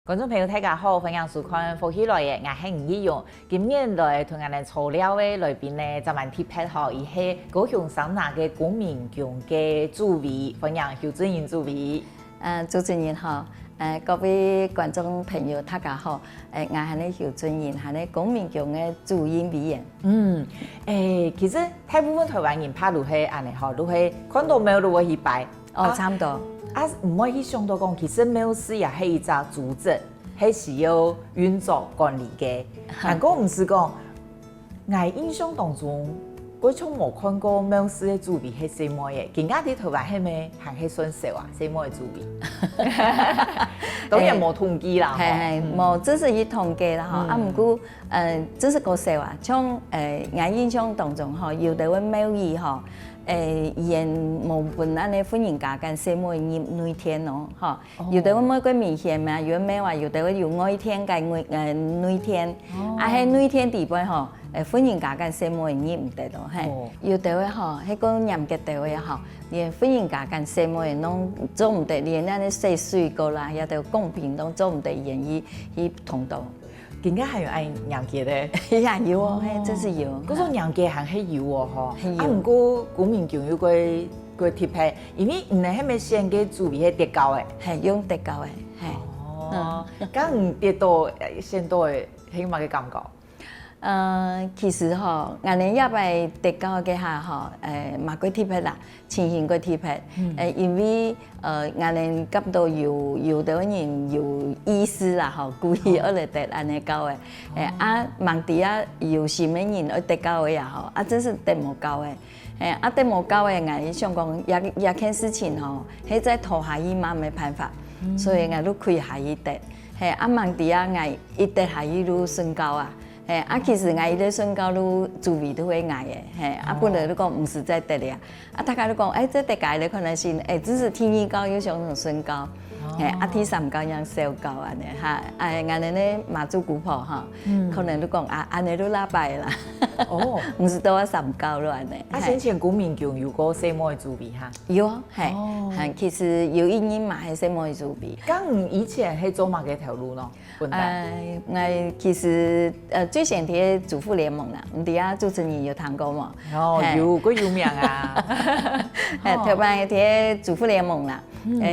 观众朋友大家好，欢迎收看《福喜来嘅》，我係吳依容。今年來同我哋粗料嘅來賓呢，就蠻特別嗬，伊係高雄省那嘅公民局嘅主委，歡迎邱俊垠主委。主持人好，各位觀眾朋友大家好，我係呢邱俊垠，係呢公民局嘅主任委員。其實大部分台灣人拍都係安尼嗬，都係看到廟都會去拜。差唔多。唔可以想到講，其實廟事也係一個組織，係需要運作管理嘅。但係唔是講，我印象當中，我從冇看過廟事嘅主委係什麼嘅。而家啲台灣係咪還係算少啊？什麼嘅主委？當然冇統計啦。係冇，只是以統計啦嗬。唔過只是個少啊。像我印象當中嗬，有啲位廟宇嗬。現無本安尼歡迎家間什麼業內天咯，嚇，有啲乜個明顯嘛？有咩話有啲有外天嘅內天，喺內天地方嗬，歡迎家間什麼業唔得咯，係，有啲位嗬，喺個嚴格地位嗬，連歡迎家間什麼攏做唔得，連安尼細水果啦，也都公平攏做唔得，願意去通道。點解係要愛娘家咧？係有哦，真是有。嗰種娘家係有哦，嗬。唔過公民局有個特別，因為唔係係咪選嘅主委係特高嘅？係用特高嘅，係。哦，咁唔特多選到嘅係乜嘅感覺？其實嗬，我哋一擺特高嘅下嗬，嘛個特別啦，情形個特別。因為我哋感到有啲人有意思啦，嗬，故意而嚟特安尼高嘅。望啲有心嘅人而特高嘅也好，真是特冇高嘅。特冇高嘅，我哋想講也件事情嗬，係在拖下伊嘛冇辦法，所以我都開下伊特。望啲我一特下伊都升高啊。其實我啲身高都主委都會矮嘅，本來都講唔是在得嘅，大家都講，這特界咧可能是，只是天衣高有上種身高，天三高樣小高安尼嚇，我哋咧馬祖古婆嚇，可能都講安尼都拉敗啦，唔是到三高咯安尼。先前公民局有個什麼嘅主委嚇？有係，其實有一年嘛係什麼嘅主委。咁以前係做乜嘅條路咯？我其實最先啲主婦聯盟啦，唔知啊主持人有聽過嘛？有個有名啊！頭擺啲主婦聯盟啦，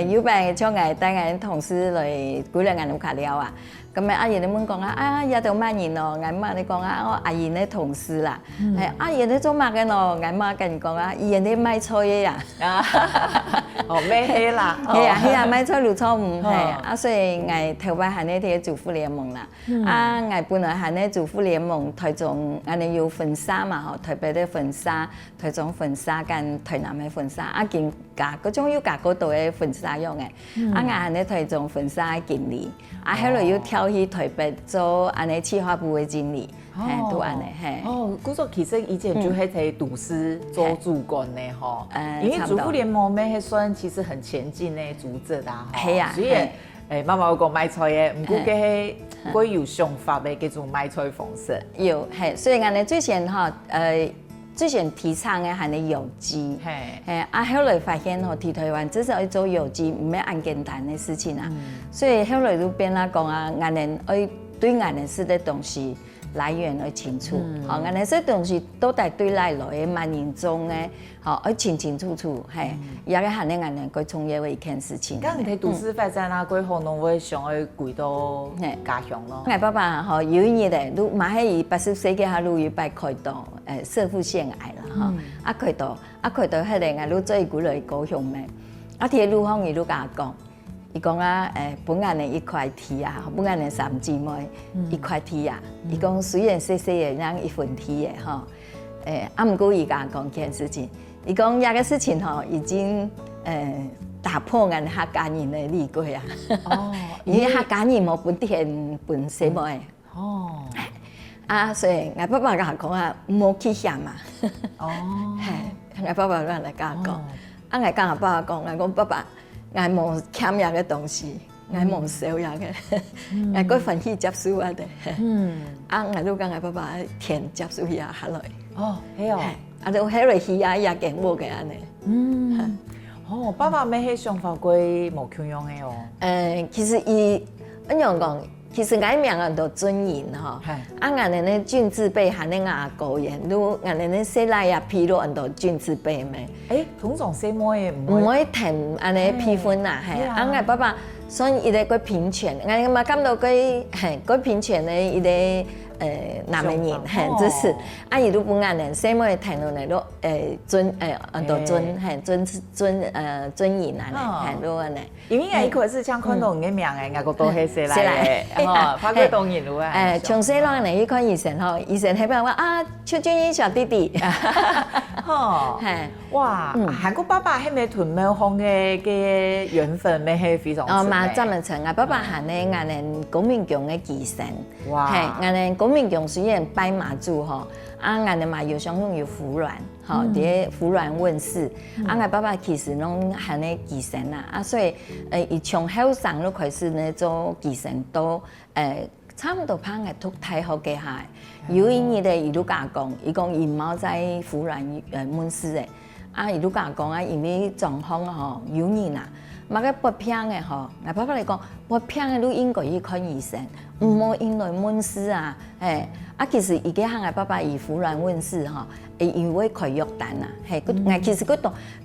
有擺將我帶我同事來鼓勵我哋卡了啊。咁阿爺你們講有到乜嘢咯？我媽你講我阿爺啲同事啦，阿爺你做乜嘅咯？我媽跟住講爺你賣菜嘅呀。咩戲啦？係啊，賣菜路錯誤係，所以我頭擺係呢啲主婦聯盟啦。我本來係呢主婦聯盟台中，我哋有婚紗嘛，台北啲婚紗、台中婚紗跟台南嘅婚紗，見架嗰種要架嗰度嘅婚紗用嘅。我係呢台中婚紗經理，後來要跳去台北做安尼企劃部嘅經理，都安尼係。嗰個其實以前就係喺都市做主管嘅嗬，因為主婦聯盟咩係算其實很前進嘅組織啦，係啊，所以媽媽有講賣菜嘅，唔過嘅係佢有想法嘅嗰種賣菜方式。有係，所以我哋最先提倡嘅係你有機，後來發現嗬，喺台灣至少要做有機唔係咁簡單嘅事情啊，所以後來就變啦講我哋要對我哋食嘅東西來源要清楚，我哋食東西到底對來嘅萬人中嘅，要清清楚楚，也個係我哋最重要嘅一件事情。咁你睇都市發展啦，佢可能會想去回到家鄉咯。我爸爸有一日咧，都買喺80歲嘅下路要擺開刀，攝護腺癌啦，開刀喺度我都做一股嚟高雄咩？啲路況伊都甲我講。伊講本來呢一塊地啊，本來呢三姊妹一塊地啊。伊講雖然細細嘅樣一份地嘅嗬，唔過伊甲我講件事情。伊講一個事情嗬，已經打破我客家人嘅理據啊。因為客家人冇本田本什麼嘅。所以我爸爸甲我講冇去想嘛。我爸爸都嚟甲我講，我甲我爸爸講，我講爸爸。我冇欠嘢嘅東西，我冇少嘢嘅，我嗰份去接受啊的，我都跟我爸爸填接受嘢下來。係都喺度去也勁冇嘅安尼。爸爸咩係想法佢冇強樣嘅哦。其實伊我样讲，其实俺名人都尊严吼，俺的君子辈喊恁阿狗言，如俺的西来呀披露很多君子辈咩？通常西摩的唔会填安尼批分啦，系俺爸爸所以伊个佢平权，俺嘛感到佢平权的伊个。南美人很支持，伊都不按人，什么谈论的都很多尊严啊，很多呢。因为一开始像看到你名诶，我都系写来的，发过当然咯。从细朗嚟去看医生吼，医生喺边话啊，邱俊英小弟弟，吼，哇，韩国爸爸喺咪屯门乡嘅缘分，咪系非常。嘛，这么长啊，爸爸喊咧，俺哋公民强嘅医生，系俺哋公民强虽然拜马祖吼，俺哋嘛有相用有服软，吼，啲服软问世，俺爸爸其实拢喊咧医生啊，所以伊从后生都开始呢做医生都差不多拍嘅读太好嘅下，有一年咧伊都甲讲，伊讲伊冇在服软问世嘅，伊都甲讲啊，因为状况吼有年啊。嘛个不平嘅吼，我爸爸嚟讲，不平嘅都应该去看医生，唔好因为问世啊，其实而家我爸爸以服软问世吼，因为佢约旦啊，其實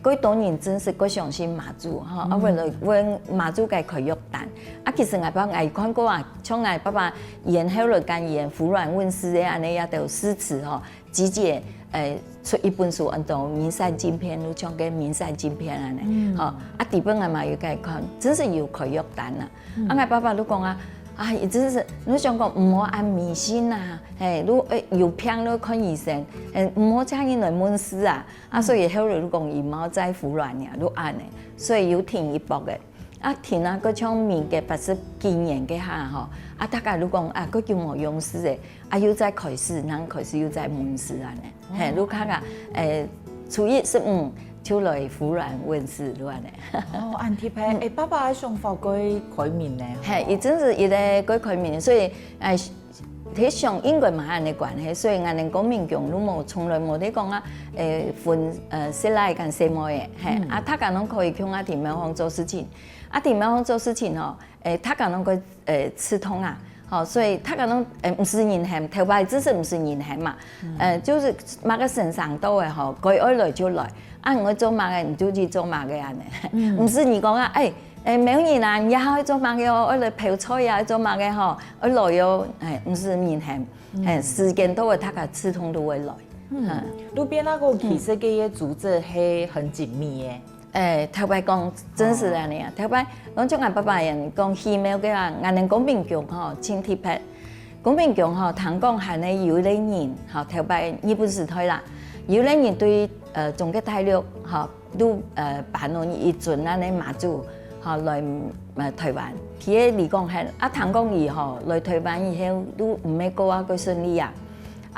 佢當年真是佢相信馬祖吼，為了為馬祖嘅佢約旦，其實我爸我看過啊，像我爸爸演後來間演服軟問世嘅安尼也都詩詞吼，直接出一本書，按照名山金片，都唱嘅名山金片安尼，吼，底本我嘛有佢看，真是有佢約旦啊，我爸爸都講啊。真是，你想講唔好按迷信啊，你有病你看醫生，唔好請人來問事啊，所以後來都講伊冇再服軟呀，都按嘅，所以要停一步嘅，停啊，嗰種面嘅80幾年嘅下吼，大家都講佢叫我用事嘅，要再開始，人開始要再問事啊呢，你看下初一15。出來服軟問世咯咧。按貼係，爸爸想法改面咧。係，伊真是伊咧改面，所以睇上應該嘛係嘅關係，所以我哋講民強都冇從來冇啲講啊分識來跟識冇嘅，係他講攏可以向田苗方做事情，田苗方做事情吼，他講攏個刺痛啊。好，所以他可能唔是人嫌，頭擺只是唔是人嫌嘛，就是馬個身上都係吼，佢愛來就來，我做馬嘅唔就去做馬嘅安尼，唔是你講啊，沒有人啊，也可以做馬嘅哦，愛來泡菜啊，做馬嘅吼，愛來喲，唔是人嫌，時間到嘅，他個刺痛都會來。路邊那個其實嘅組織係很緊密嘅。頭擺講真是安尼啊！頭擺講將我爸爸人講戲苗嘅話，我哋講民強吼，真貼切。講民強吼，聽講係呢有啲人吼，頭擺日本時代啦，有啲人對中國大陸吼都辦咗一陣啊，呢馬祖吼來台灣，佢嚟講係聽講以後來台灣以後都唔係過啊個順利啊！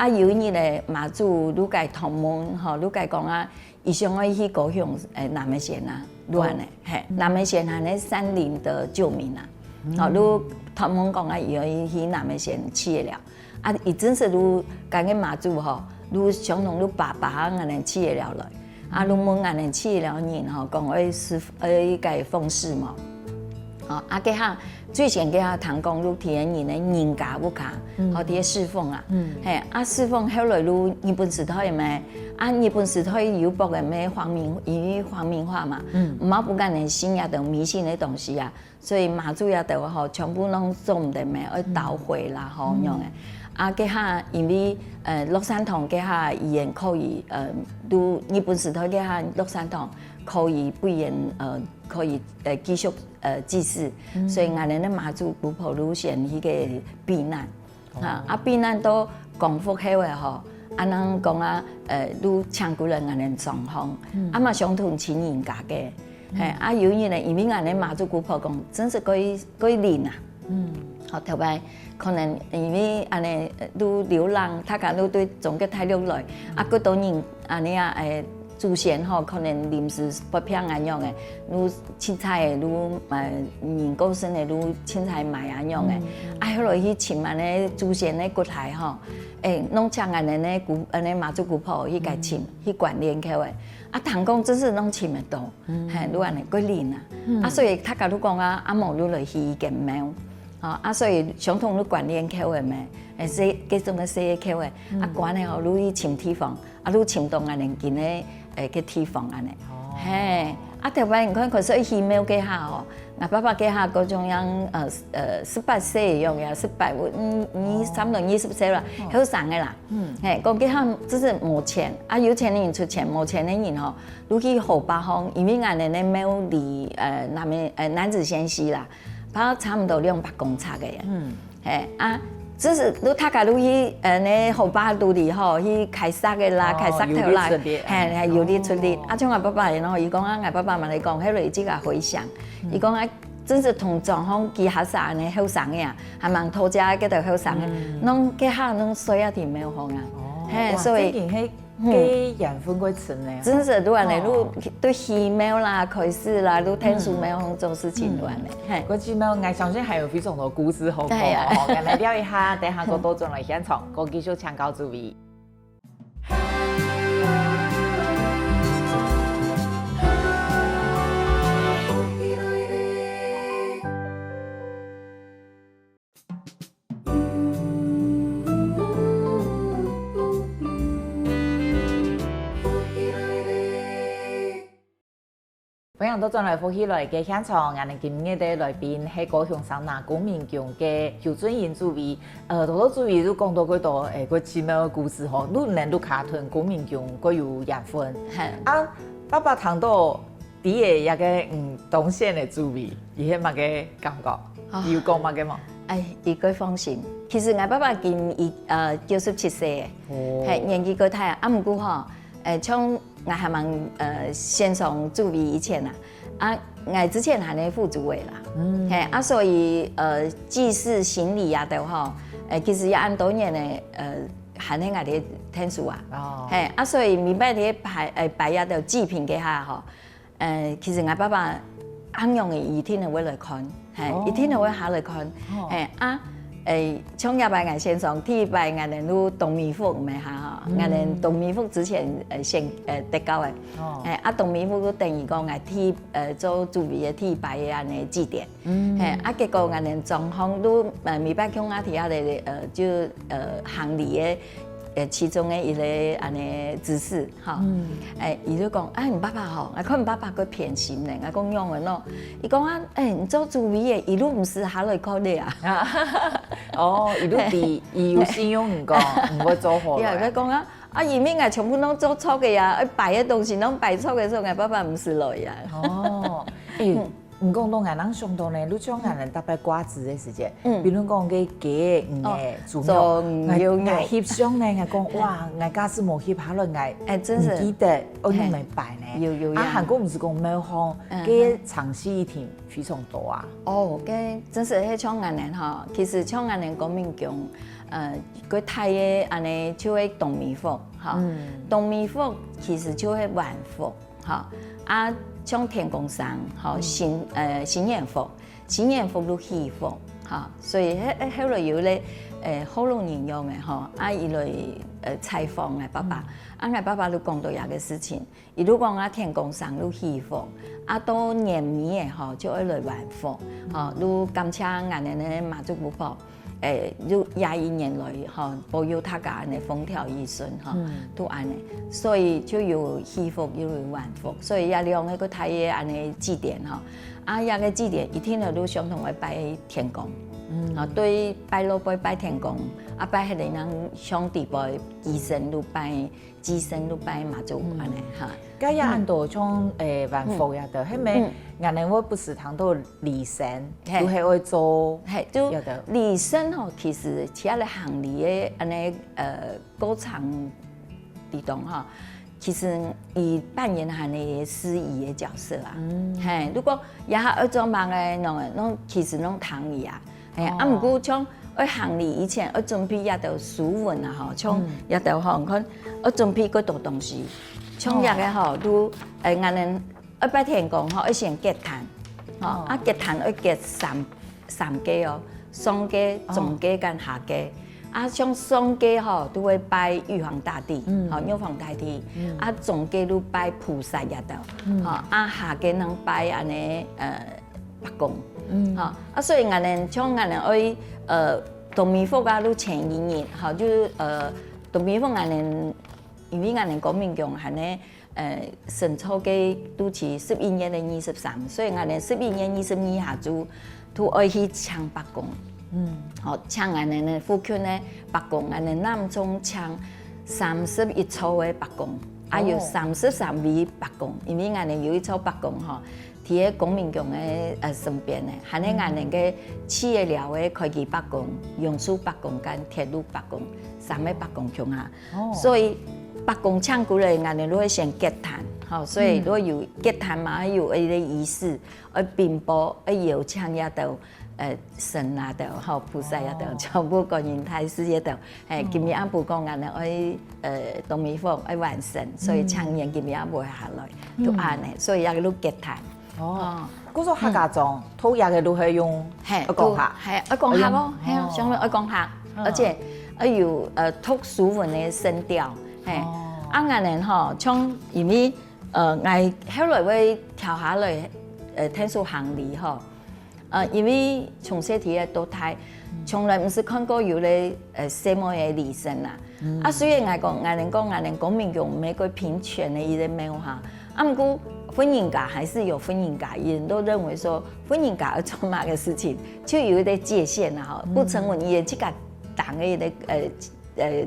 有啲咧馬祖都計同門吼，都計講啊。伊想要去高雄南美縣啊，亂嘅，係南美縣係咧山林的救民啊，你他們講啊，要去南美縣去了，伊真是你講嘅馬祖吼，你想同你爸爸我哋去了來，你問我哋去了人吼，講要個奉事嘛，佢下最先佢下談講你體驗人家不卡，或啲侍奉啊，係侍奉後來你日本時代咩？日本時代有博嘅咩皇民化嘛，唔好不干人信也等迷信嘅東西啊，所以馬祖也等吼全部攏做唔得咩，要倒回啦吼樣嘅。佢下因為樂山堂佢下語言可以都日本時代佢下樂山堂可以不言可以繼續祭祀，所以我哋咧馬祖古婆路線迄個避難，避難都降福後嘅吼。人講啊，都唱古人人狀況，嘛相同親人家嘅，有人咧，因為人馬祖古婆講，真是佢練啊，好頭擺可能因為安尼都流浪，他講都對中國大陸來，佢當然安尼啊祖先吼可能臨時不平安樣嘅，你凊彩你人過身嘅你凊彩買安樣嘅，後來去尋安尼祖先嘅骨骸吼。弄唱安尼呢古安尼馬祖古婆去個尋去管練起來，堂公真是弄尋得到，係你安尼個練啊，所以他甲你講啊，冇你來去見廟，所以相同你管练口的咩，这各种的洗口的，管的吼，你去穿体房，你穿到安尼见咧，去体房安尼，嘿。特别你看，可是鱼苗给下吼，我爸爸给下嗰种样18岁用呀，18你差不多20岁了，好上的啦。讲给下就是没钱，有钱的人出钱，没钱的人吼，如去后八方，因为俺哋咧苗离那边男子纤细啦，跑差不多200公尺的呀。只是你他家你去那后巴肚里吼去开杀的啦，开杀头啦，有力出力。像我爸爸然后伊讲我爸爸嘛嚟讲，迄类即个回想，伊讲真是同状况其他啥呢好上呀，还蛮偷家嗰度好上嘅，弄几下弄水啊甜没有好啊，所以。给养分过吃呢，真是如果你对鱼苗啦、开始啦，都听书苗好做事情乱嘞。我知道，我相信还有非常多故事好讲哦。我来聊一下，等下我多转来现场，我继续请教诸位。欢迎到转来福喜来嘅现场，我哋今日嘅来宾係高雄省南公民局嘅邱准英主委。多多主委都講到嗰度個奇妙嘅故事吼，都能都卡屯公民局個有養分。爸爸談到啲嘅一個東線嘅主委，伊係乜嘅感覺？要講乜嘅嘛？伊佢放心。其實我爸爸今97歲嘅，係年紀佢太唔過吼，從我還蠻先上主委以前我之前還係副主委啦，所以祭祀行禮啊都吼，其實也按多年咧，還係我哋聽書啊，所以明白啲擺一條祭品給他吼，其實我爸爸安用嘅一天會來看，一天會下來看，從一百先上，第一百我哋都董明福咪嚇，我哋董明福之前先得高嘅，董明福都等於講我做主委嘅第一百嘅安尼祭典，結果我哋狀況都未必向我睇下哋就行禮嘅其中嘅一個安尼指示嚇，伊就講你爸爸吼，我看爸爸佢偏心咧，我講用嘅咯，伊講你做主委嘅一路唔是下來考慮啊。一路比伊有信用唔講，唔會做好。佢講移民全部都做錯嘅呀，擺嘅東西都擺錯嘅時候，我爸爸唔是來呀。唔講到我哋上到呢，你將我哋特別掛子嘅時間，比如講嘅雞、魚、豬肉，翕相呢，我講哇，我家是冇翕下來，我唔記得我用嚟擺呢。韓國唔是講冇好，嘅嘗試一天非常多啊。嘅真是喺搶銀人嗬，其實搶銀人公民局，佢睇嘅安尼就係董明福，董明福其實就係萬福，像天公生，新年福都喜福，所以後來有咧好多人用嘅，伊來採訪我爸爸，我爸爸都講到一個事情，伊都講天公生都喜福，到年尾嘅就會來萬福，都感謝我哋咧媽祖婆婆。就21年來保佑大家呢風調雨順都安尼，所以就有喜福又有萬福，所以也用那個睇嘅安尼祭典一個祭典一天都相同嘅拜天公，對拜老拜拜天公，拜迄個人兄弟拜醫生都拜雞生都拜媽祖安尼咁也按到像萬福也得，係咪？我哋會不時談到禮神，都係會做，就禮神其實其他嘅行禮嘅安尼歌唱地動其實伊扮演係你司儀嘅角色如果也係一種忙嘅儂其實儂唐禮唔過像我行禮以前我準備一道書文像一道看我準備嗰道東西。像日嘅都我哋拜天公我先結壇，結壇我結三家上家、中家跟下家，像上家都會拜玉皇大帝，玉皇大帝，中家都拜菩薩一道，下家能拜安尼白公，所以俺们像俺们爱东米福啊，都前一年，就是东米福俺们，因为俺们国民党还呢审初嘅都是11月的23，所以俺们11月22下都爱去抢白宫。抢俺们的附近的白宫，俺们南中抢31处的白宫，有33位白宫，因为俺们有一处白宫伫个公民党的身边的，还咧俺们嘅企业寮的会计白宫、用书白宫跟铁路白宫3个白宫强下，所以白宫抢过来，俺们都会先结坛，所以如果有结坛嘛，有一个仪式，并播，摇枪也到。神啊，到菩萨也到，全部观音大师也到。今日阿婆讲俺哋东米福爱完成，所以唱演今日阿婆下来，都安尼，所以也个都结坛。嗰個客家莊，土也嘅都係用一講客，係一講客咯，係啊，上面一講客，而且有讀書文嘅聲調，係。俺哋像因為我後來會跳下來聽數行李因為從細睇嘅都睇，從來唔是看過有咧什麼嘅理生啦。雖然我哋公民黨每個平權嘅一個沒有不過婚姻假還是有婚姻假，人都認為說婚姻假要做乜嘅事情，就有一個界限啦，不成文也即個黨嘅一個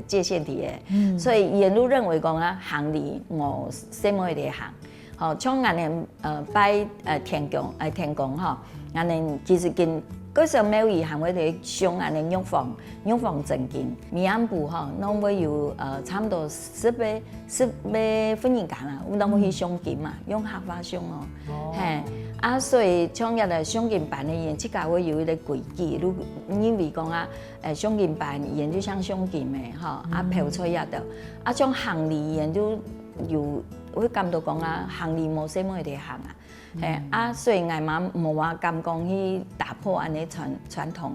界限題嘅，所以人都認為講行李我什麼嘅行，像我哋拜天公俺哋其實跟嗰時候每一行會嚟上俺哋用房證件，民安部攏會有差唔多10個婚姻假啦，我攏會去上金嘛，用合法上所以像一個上金辦嘅人，即個會有一個規矩，因為講上金辦人就像上金嘅票出也到，像行李人就有會感到講行李冇什麼嘅行所以我嘛冇話咁講去打破安尼傳統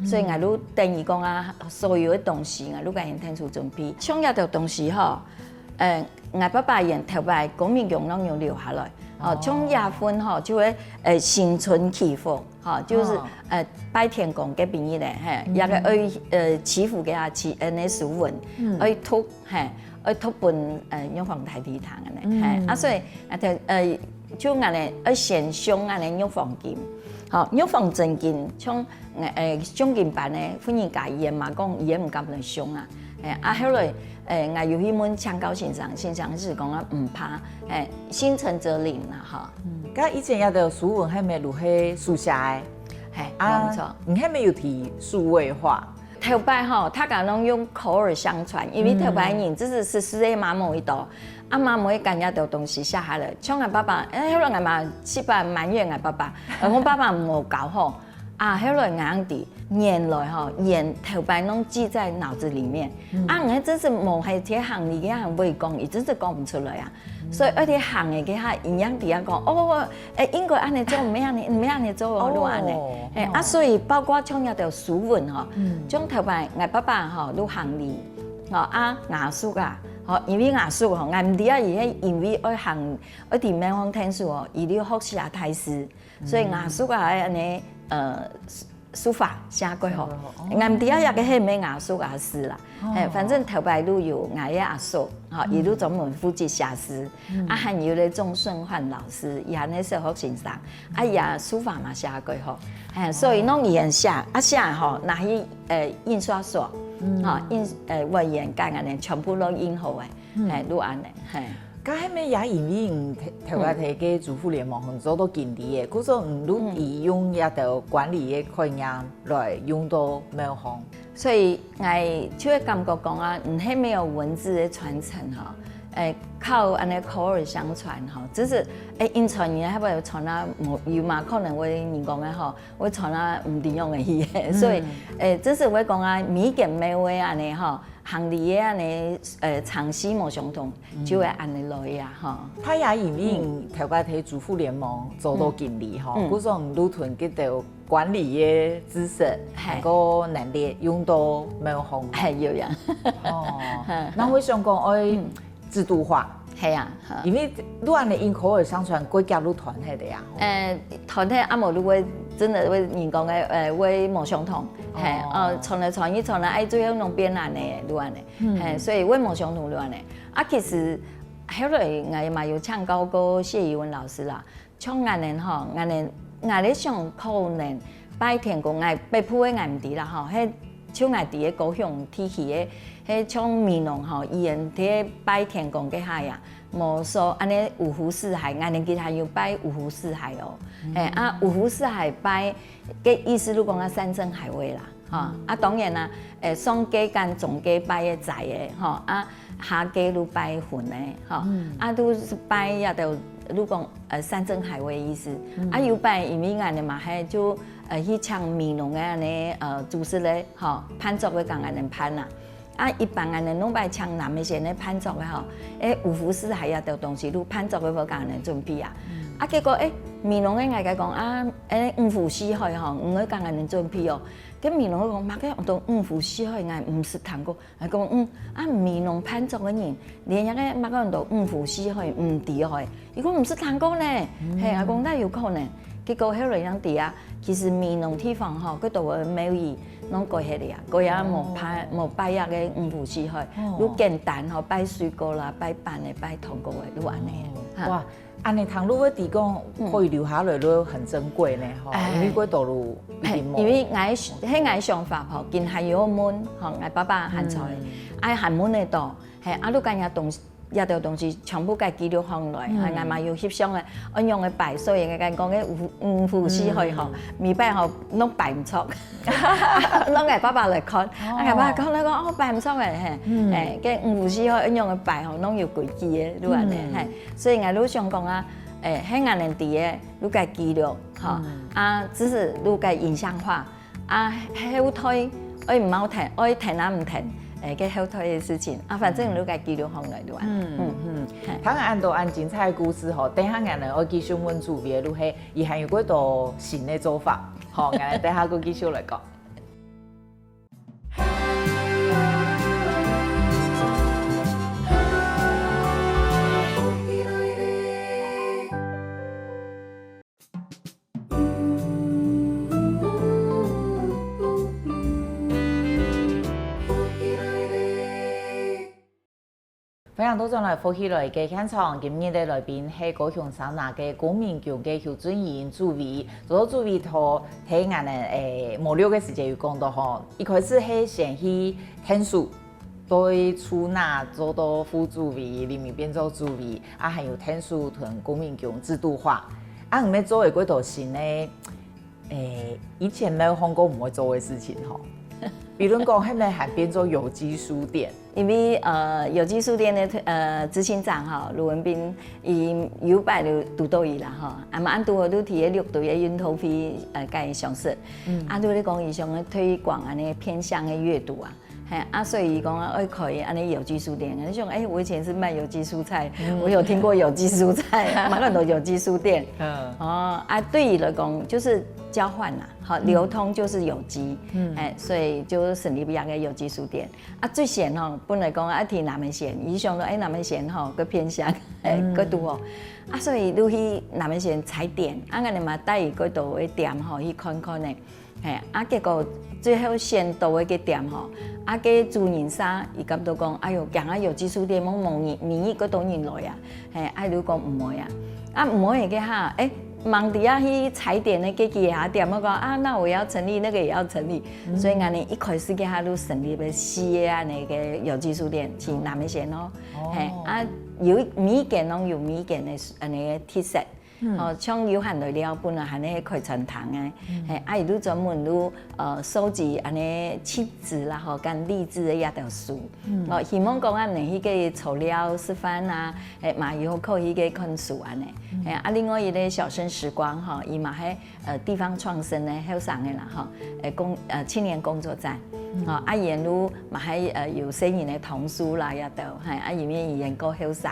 所以我都等於講所有嘅東西我都給人聽出準備。像一條東西我爸爸人頭擺公民黨攏要留下來，像夜婚就會新春祈福，就是拜天公嘅便宜咧，也個愛祈福嘅那書文，愛讀本玉皇大帝堂嘅咧，所以就我哋先上我哋玉皇金，玉皇證件，像上金辦嘅婚姻假伊嘛講伊唔敢嚟上後來我有去問槍高先生是講唔怕，心誠則靈啦咁以前有條書文係咪錄喺書寫嘅？冇錯，唔係咪有提數位化？頭擺他講攏用口耳相傳，因為頭擺人只是14個媽母一道。媽母幹一條東西下下來，像我爸爸，後來我嘛7百埋怨我爸爸，我爸爸冇搞好，後來硬啲原來人頭擺攏記在腦子裡面，我真是冇係啲行李嘅人會講，伊真是講唔出來所以而且行嘅嘅下一樣啲講，應該安尼做，唔係安尼做都安尼，所以包括像一條書文像頭擺我爸爸都行李，牙叔因為牙叔我唔知伊因為愛行愛啲咩方聽書伊要學寫台詞，所以牙叔安尼書法寫過我唔知一個係咩牙叔師啦，反正頭擺都有我嘅阿叔，伊都專門負責寫詩，還有咧鍾順煥老師，伊係咧小學先生，也書法嘛寫過所以攏伊人寫寫拿去印刷所。外言間安尼全部都印好都安尼咁係咪也因為唔頭家睇嘅主婦聯盟很多都經理嘅，嗰種唔都以用一條管理嘅概念來用到沒有行，所以我就會感覺講唔係沒有文字嘅傳承靠安尼口耳相傳只是因傳嘢係咪傳有嘛可能會人講嘅會傳唔點用嘅嘢，所以只是會講每件每位安尼行李嘅安尼常識冇相同，就會安尼來他也因為頭家睇主婦聯盟做到經理嗰種都囤幾條管理嘅知識個能力用到沒有行有人那我想講愛制度化係因為你安尼因口耳相傳，國家都團起嚟團體阿無都會真的为人讲的为某相同，嘿，传来传去，传来爱最后弄变难的，愈安尼，嘿，所以为某相同愈安尼。啊，其实后来我嘛有请教过谢怡文老师啦，像安尼吼，安尼咧上可能拜天公，北埔的唔伫啦吼，迄像伫咧高雄天气的，迄像面农吼，伊人伫拜天公嘅下呀。无说安尼五湖四海，安尼其他有拜五湖四海哦。五湖四海拜，嘅意思如讲啊山珍海味啦，啊当然啦，上家跟中家拜嘅财嘅，啊下家如拜魂嘅，啊都是拜也都如讲山珍海味意思。啊有拜因为安尼嘛，迄就去抢面农嘅安尼主事咧，攀族嘅讲安尼攀啦。啊，一般安尼拢拜抢南的先咧攀族的吼，五湖四海也着东西，如攀族的无共安尼准备啊。啊，结果面农的外家讲啊，五湖四海吼，唔会共安尼准备哦。咁面农讲，马个用到五湖四海，我唔是谈过，讲面农攀族的人，连一个马个用到五湖四海唔伫海，伊讲唔是谈过呢，嘿，讲那有可能。結果後來人哋啊，其實面農地方吼，嗰度嘅廟宇攏過起嚟啊，嗰日無拜日嘅五湖四海，如簡單吼拜水果啦、拜飯嘅、拜糖果嘅，都安尼。哇，安尼倘如果提供可以留下來都很珍貴呢，吼，因為嗰道路因為喺想法吼，見係有門吼，爸爸漢菜，愛漢門嘅度，係啊，都間有東。也條東西全部家記錄放來，係嘛要翕相嘅，按樣嘅擺，所以嘅講嘅五湖四海吼，未擺吼攏擺唔錯，攏係爸爸來看，爸爸講嚟講擺唔錯嘅，嘅五湖四海按樣嘅擺吼，攏有規矩嘅，都安尼，係，所以我都想講啊，喺眼人哋嘅，都家記錄，啊，只是都家影像化，啊，後推，唔好停，停啊唔停。嘅後退嘅事情啊，反正你家記錄放來對吧？睇按到按精彩故事吼，等下我哋我繼續問主編，如係伊還有幾多新嘅做法，好，我哋等下個繼續來講。歡迎到上來福喜來嘅現場，今日嘅來賓係高雄三亞嘅公民局嘅邱俊彥主委，做主委頭睇眼嘅無聊嘅時間有講到吼，一開始係先去聽書，對出納做到副主委，裡面變做主委，啊，還有聽書同公民局制度化，啊，唔要做嘅嗰道新嘅以前沒有香港唔會做嘅事情吼。比如講，係咪還變做有機書店？因為有機書店的執行長哈盧文彬，伊有擺就督導伊啦哈，啊嘛按拄好都提嘅6隊嘅運頭費介詳述，啊拄咧講伊想嘅推廣安尼偏向嘅閱讀啊。啊，所以講啊，可以安尼有機書店。你想，我以前是賣有機蔬菜，我有聽過有機蔬菜，蠻多都有機書店。啊，對伊來講就是交換啦，好流通就是有機，所以就成立咗個有機書店。啊，最先吼，本來講啊，提南門縣，伊想到南門縣吼，個偏向嗰度哦，啊，所以你去南門縣踩點，啊，我哋嘛帶伊嗰度嘅店吼去看看咧，啊，結果最後先到嘅店吼。啊，個主人啥，伊感到講，哎喲，行啊有機書店，冇民意嗰度人來啊，啊，你講唔會啊，啊唔會嘅哈，忙底下去踩點的個幾下店，我講啊，那我要成立，那個也要成立，所以我哋一開始嘅下都成立咗4個那個有機書店，去南門縣咯，啊有每間攏有每間嘅那個特色。像有限來了，本來係呢開傳堂嘅，啊，伊都專門都收集安尼親子啦，吼，跟勵志嘅一條書，希望講啊，你迄個材料示範啊，嘛以後可以去看書安尼，啊，另外一個小生時光吼，伊嘛喺地方創生嘅後生嘅啦，吼，青年工作站。啊，沿路嘛喺有寫人嘅童書啦，也都係啊，裡面研究後生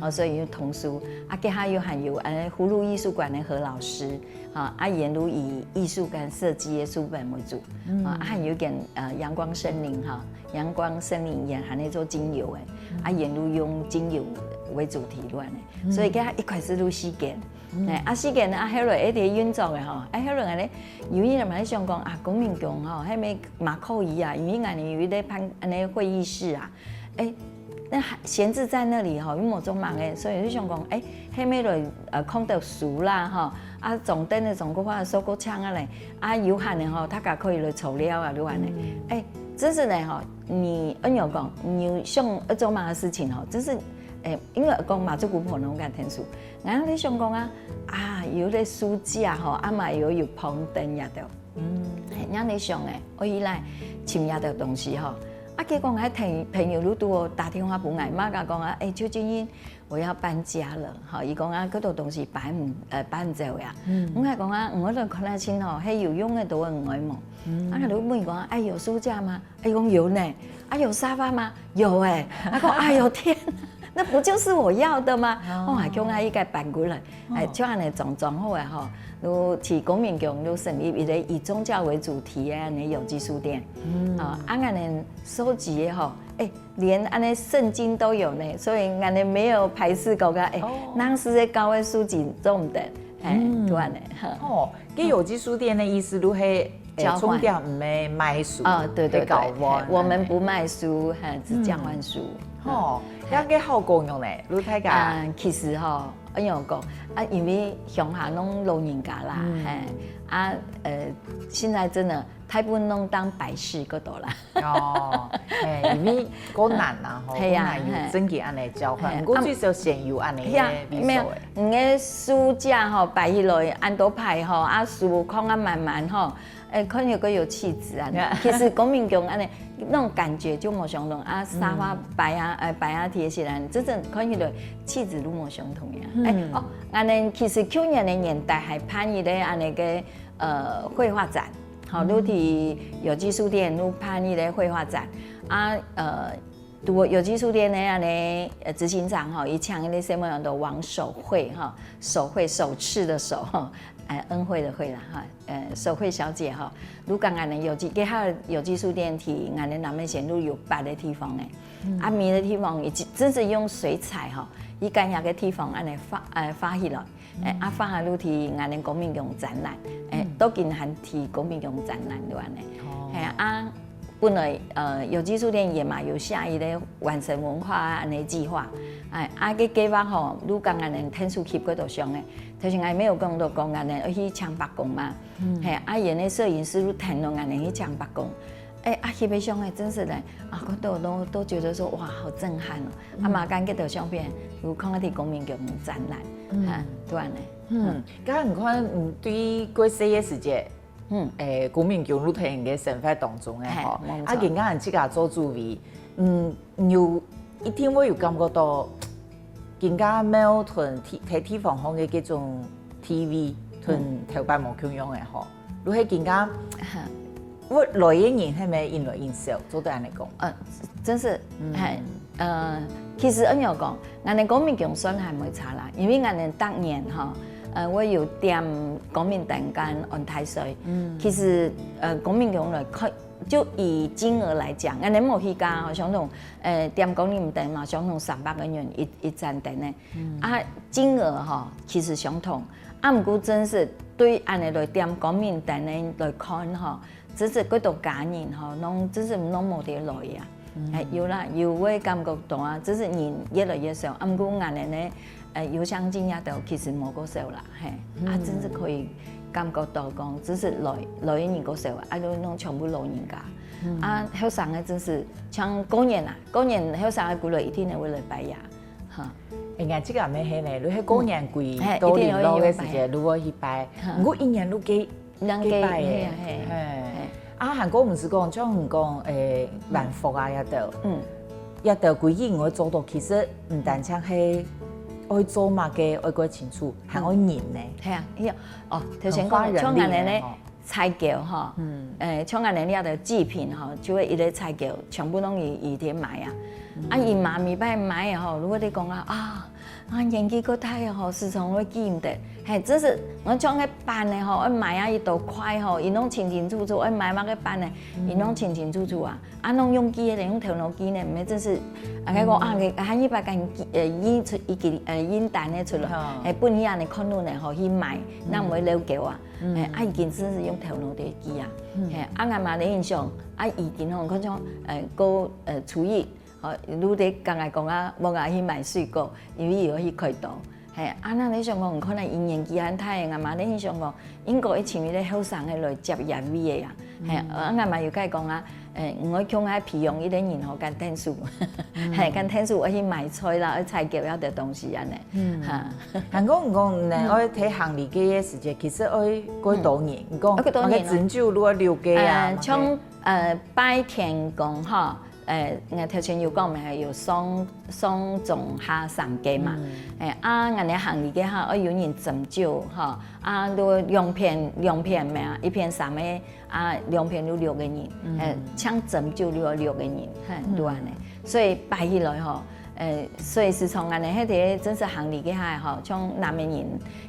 啊，所以有童書，啊，佢還有葫蘆藝術館嘅何老師，啊，沿路以藝術跟設計嘅書本為主，啊，還有件陽光森林哈，陽光森林也係呢做精油嘅，啊，沿路用精油為主題亂嘅，所以佢一開始都4間。四件啊，迄落一直运作的吼，迄落安尼，有伊嘛咧想讲啊，公民局吼，迄咪马扣伊啊，因为安尼有咧办安尼会议室啊，那闲置在那里吼，因为我做忙诶，所以就想讲，迄咪落空的树啦吼，啊，总灯的总个话收购枪啊嘞，啊，有限的吼，他家可以来炒料啊，就安尼，真是呢吼，你有讲，你想要做忙的事情吼，真是。因为讲马祖古婆农干天数，然后你想讲有咧书架吼，嘛有棚灯也着，然后你想我依来请也着东西吼，结果朋友愈多打电话不挨妈甲讲邱金英我要搬家了，吼，伊讲嗰度东西摆唔走呀，我讲我就看得清吼，迄有用的都唔爱嘛，你问讲有书架吗？讲有呢，有沙发吗？有讲哎呦天！那不就是我要的吗？我还叫他一个搬过来，就安尼装好诶吼。如去公民局都成立一个以宗教为主题的安尼有机书店，安尼收集吼，连安尼圣经都有呢，所以安尼没有排斥讲那是在高的书籍种的，对安尼。哦，给有机书店的意思都是充电唔系卖书，对，我们不卖书，只交换书。那个好公用嘞，你睇下。其实吼，我讲因为乡下拢老人家啦，现在真的大部分拢当摆饰嗰度啦。因为够难啦，够难有真嘅安尼交换，不过最少先有安尼嘅比数诶。个书架吼摆起来，按多排吼，书空慢慢吼。看有个有气质啊，其实公民局安尼那种感觉就冇相同沙发摆贴起来，真正看起来气质都冇相同呀。安尼其实去年的年代还办一个安尼个绘画展，好，你去有机书店都办一个绘画展有机书店的安尼执行长吼，伊请那什么样的王守惠哈，手持的手哈。恩惠的惠啦哈，手惠小姐哈，如讲安尼有机，给他有机书店体，安尼南面线路有白的地方诶，米的地方，真是用水彩哈，伊干遐个地方安尼发起来，发下路体安尼公民用展览，都进行提公民用展览对安尼，本来有机书店也嘛有下一个完成文化安尼计划，个计划吼，如讲安尼天数翕嗰度上诶。头先还没有讲到讲安尼去抢白宫嘛，演那摄影师都谈论安尼去抢白宫，翕的相真是嘞，我都觉得说哇好震撼哦，马干个头相片有看到啲公民局展览，对安尼，刚你看对于过些嘅时节。公民局路睇嘅生活当中嘅吼，人家人自家做主位，有一定會有感覺到，人家冇同睇地方方嘅嗰種 TV 同頭擺冇共用嘅吼，如果人家我來嘅人係咪因來因少做得安尼講？真是其實安尼講，我哋公民局算係冇差啦，因為我哋當年哈。我有点公民蛋干安太岁，其实公民局来看，就以金额来讲，我哋冇去家好相同，点公民蛋嘛，相同300个元一盏灯呢，金额哈其实相同，不过真是对安尼来点公民蛋呢来看哈，真是嗰度家人哈，拢真是拢冇得来呀，有啦，有会感觉到啊，只是人越来越少，不过安尼呢。油香精也都其實冇嗰少啦，真是可以感覺到講，只是老人嗰少，都弄全部老人家，後生嘅真是像過年後生嘅過來一定係會來拜呀，呀，這個咩係呢？你喺過年季到年老嘅時間，如果去拜，我一年都幾拜嘅，韓國唔是講像唔講萬福啊一道規矩我做到，其實唔單止係。愛做嘛嘅愛過清楚，係愛人咧。係啊，頭先講像人哋咧菜橋哈，像人哋呢啲製品哈，就會一個菜橋全部攏以啲買啊。伊媽咪擺買啊吼，如果你講啊，演技个太吼，时常会记唔得。嘿，真是我将个班的吼，我买啊一道快吼，伊拢清清楚楚，我买个班的，伊拢清清楚楚啊。啊，拢用机的，用头脑机呢，唔係真是啊，佢講啊，佢一百間演出一個演單咧出來，係本人嘅可能咧，可以買，那唔會了解啊。啊，已經真是用頭腦的機啊。啊，我嘛咧印象，啊，已經吼嗰種個廚藝，愈得剛才講啊，無愛去買水果，因為要去開刀。係啊，那你想講，可能因年紀很大嘅，我嘛你想講，英國以前咧後生嘅來接業位嘅呀，係啊，我嘛又解講啊，我強喺培養一啲人學間聽書，係間聽書我去買菜啦，去採購一啲東西安尼嚇。韓國唔講咧，我睇行李嘅時間，其實我幾多年，唔講，我嘅研究如果了解啊，從白天講嚇。我頭先有講咪係有雙中下三階嘛，啊，我哋行李嘅嚇，我有人針灸嚇，啊，都兩片咩啊，一片三個，啊，兩片都6個人，搶針灸都6個人，係都安尼，所以擺起來嗬。所以是從我哋迄啲真是行李嘅下嗬，像南面人，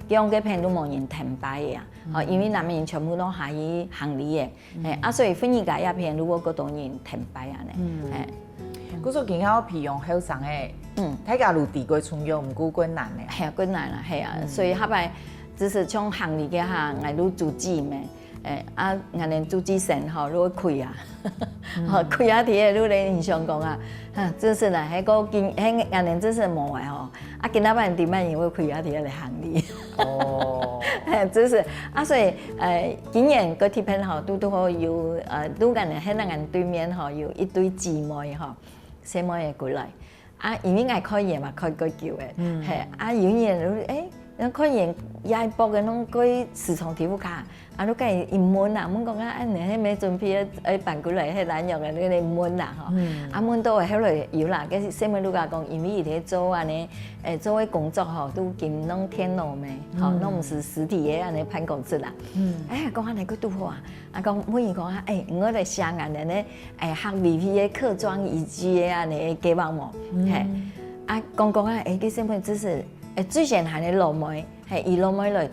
講嘅片都冇人停擺嘅啊，因為南面人全部都係以行李嘅，啊，所以分二界一片如果嗰度人停擺啊咧，嗰種健康培養後生嘅，睇假如地過重用唔夠困難嘅，係啊，困難啦，係啊，所以後擺就是從行李嘅下，我都做記咩。啊，我哋做之前吼，如果開啊，開啊啲嘢，如果你想講啊，真是啦，喺個見喺我哋真是無謂吼，啊，見到班點樣會開啊啲嘢嚟行李。哦，真是啊，所以今年個貼片吼，都好有都我哋喺我哋對面吼，有一堆姊妹吼，姊妹過來，啊，因為我開嘢嘛，開個叫嘅，係啊，有人誒，開嘢廿波嘅儂嗰時常貼卡。啊，都梗係唔滿啦，唔講啊，你喺咩準備誒辦過嚟喺懶藥嘅，你唔滿啦嗬，啊滿都係喺度有啦，嗰新聞都講，因為伊哋做安尼做嘅工作嗬，都見弄天路咩，嗬，弄唔是實體嘅安尼辦公室啦，講安尼佢都好啊，啊講每人講啊，我哋上岸咧學 VP 嘅客莊以及嘅安尼計劃喎，係啊講啊，佢新聞只是最先係你老妹。係伊老妹來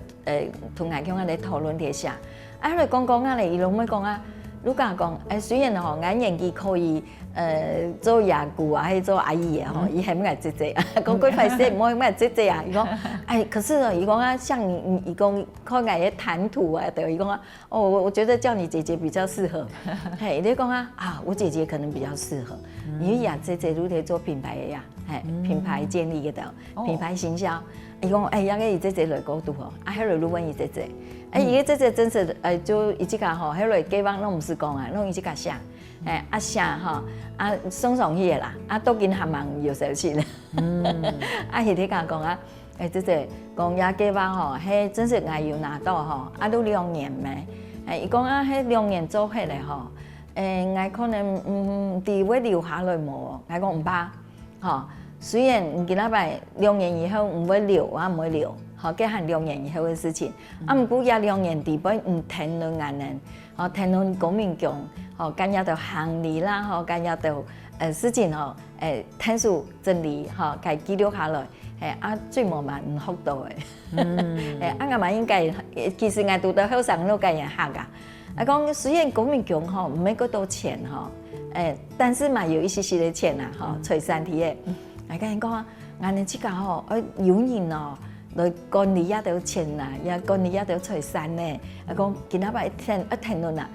同我講啊，嚟討論啲下，啊嚟講啊嚟，伊老妹講啊，如果講雖然嗬，我年紀可以做爺姑啊，係做阿姨嘅嗬，伊係乜嘢姐姐啊？講佢快些，唔好乜嘢姐姐啊！伊講，可是伊講啊，像你，伊講看我嘅談吐啊，對，伊講啊，我覺得叫你姐姐比較適合。係，你講啊，我姐姐可能比較適合，因為呀，姐姐都喺做品牌嘅呀，係品牌建立嘅度，品牌行銷。伊講有個伊姐姐來講都好，啊，喺度問伊姐姐，伊個姐姐真是就伊即個吼，喺度計劃攏唔是講啊，攏伊即個寫，啊寫吼，啊送上去嘅啦，啊都見下網有收錢，啊伊啲講啊，姐姐講也計劃吼，係真是我要拿到吼，啊都2年咩，伊講啊，喺2年做起來吼，我可能啲會留下來冇，我講唔怕，吼。雖然唔見得係2年以後唔會留啊，唔會留，嚇，佢係2年以後嘅事情。啊，唔過也2年底本唔停論眼人，嚇，停論國民黨，嚇，今日就行李啦，嚇，今日就事情嚇，聽數整理嚇，佢記錄下來，啊，最無嘛唔學到嘅，啊，我嘛應該，其實我讀到後生都該人學噶，啊，講雖然國民黨嚇唔係嗰多錢嚇，但是嘛有一些嘅錢啊，嚇，隨身體嘅。我跟人講啊，我哋即個吼，有人哦，來管理一條錢啦，也管理一條財產咧。我講今仔日一聽論啦，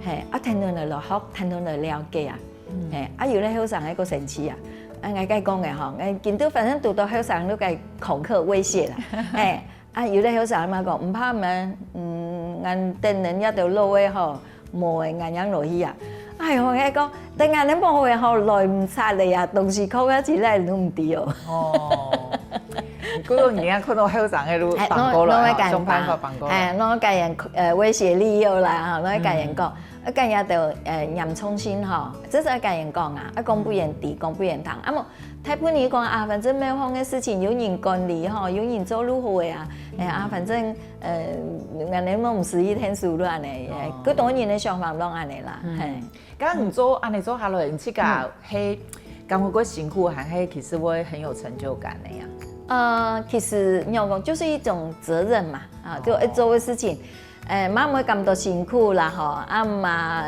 係一聽論嚟落學，聽論嚟了解啊，係啊有咧後生一個神奇啊，我梗係講嘅吼，我見到反正讀到後生都計恐嚇威脅啦，啊有咧後生嘛講唔怕咩，我等人一條路嘅吼，冇嘅硬樣落去啊。哎，我講，但係你冇嘅後來唔殺你啊，東西扣一次咧都唔掂哦。哦，嗰個而家看到後生嘅都辦過啦，想辦法辦過。攞個人威脅你要啦，攞個人講，一個人就嚴重先嗬，即係一個人講啊，一講不言地，講不言堂。啊冇，太半年講啊，反正咩方嘅事情有人管理嗬，有人做如何嘅啊，啊反正我哋冇唔是一天數咯，安尼，佢當然嘅想法攏安尼啦，係。咁唔做安尼做下來，唔知個係感覺個辛苦，還係其實會很有成就感嘅呀。其实你讲就是一种责任嘛，啊，就做的事情，妈妈感到辛苦啦吼，啊嘛，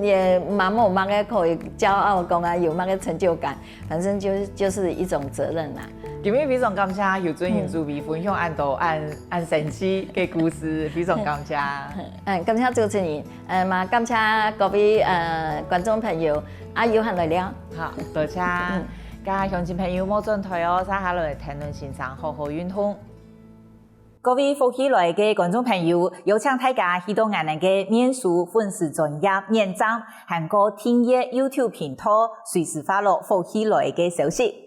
也妈妈妈个可以骄傲讲啊，有那个成就感，反正就是一种责任啦。今日非常感谢有尊严主编分享按神奇嘅故事，非常感谢。感谢主持人，嘛感谢各位观众朋友，有閒來聊。好，多謝。家鄉親朋友冇轉台哦，接下來談論線上好好運動。各位福喜來嘅觀眾朋友，有請大家去到我哋嘅面書粉絲專頁面站，韓國聽嘢 YouTube 頻道，隨時發落福喜來嘅消息。